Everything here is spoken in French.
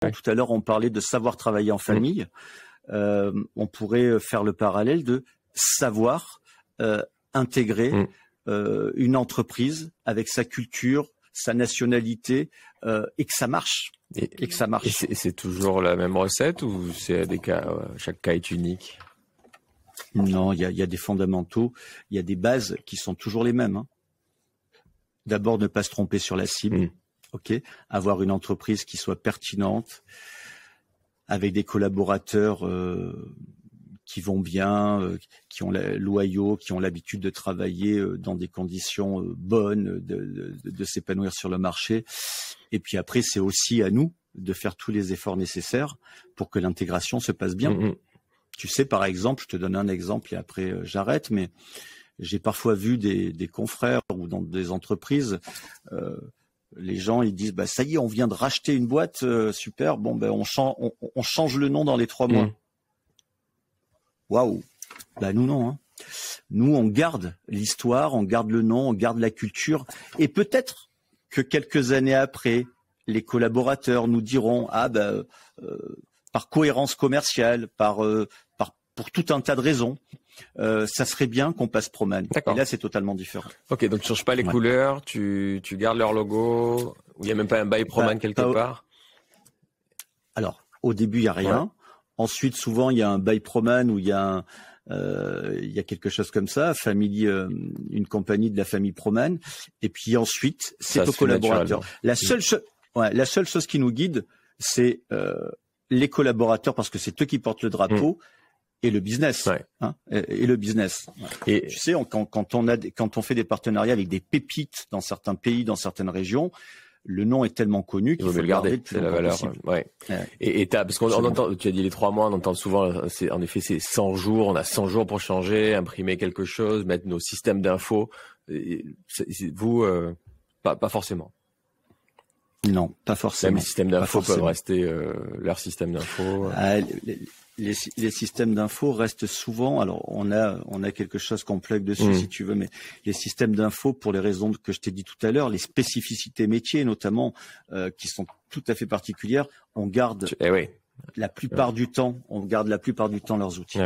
Ouais. Tout à l'heure, on parlait de savoir travailler en famille. On pourrait faire le parallèle de savoir intégrer une entreprise avec sa culture, sa nationalité, et que ça marche. Et que ça marche. Et c'est toujours la même recette ou c'est des cas, chaque cas est unique? Non, il y a des fondamentaux, il y a des bases qui sont toujours les mêmes. Hein. D'abord, ne pas se tromper sur la cible. Ok, avoir une entreprise qui soit pertinente, avec des collaborateurs qui vont bien, qui ont loyaux, qui ont l'habitude de travailler dans des conditions bonnes, de s'épanouir sur le marché. Et puis après, c'est aussi à nous de faire tous les efforts nécessaires pour que l'intégration se passe bien. Tu sais, par exemple, je te donne un exemple et après j'arrête, mais j'ai parfois vu des confrères ou dans des entreprises, les gens ils disent ça y est, on vient de racheter une boîte, super, bon on change le nom dans les 3 mois. Waouh. Nous non. Hein. Nous on garde l'histoire, on garde le nom, on garde la culture et peut-être que quelques années après, les collaborateurs nous diront par cohérence commerciale, pour tout un tas de raisons, ça serait bien qu'on passe Proman. Et là, c'est totalement différent. Ok, donc tu changes pas les couleurs, tu gardes leur logo, ou il n'y a même pas un bail Proman quelque part? Alors, au début, il n'y a rien. Ouais. Ensuite, souvent, il y a un bail Proman où il y a quelque chose comme ça, une compagnie de la famille Proman. Et puis ensuite, c'est aux collaborateurs. La seule chose qui nous guide, c'est les collaborateurs, parce que c'est eux qui portent le drapeau. Et le business, et le business. Et tu sais, quand on fait des partenariats avec des pépites dans certains pays, dans certaines régions, le nom est tellement connu qu'il faut le garder. C'est la valeur. Ouais. Et parce qu'on entend, tu as dit les 3 mois, on entend souvent, en effet, c'est 100 jours, on a 100 jours pour changer, imprimer quelque chose, mettre nos systèmes d'infos. Vous, pas forcément. Non, pas forcément. Même les systèmes d'infos peuvent rester leur système d'infos. Les systèmes d'infos restent souvent. Alors on a quelque chose qu'on plug dessus si tu veux, mais les systèmes d'infos, pour les raisons que je t'ai dit tout à l'heure, les spécificités métiers notamment qui sont tout à fait particulières, on garde la plupart du temps. On garde la plupart du temps leurs outils.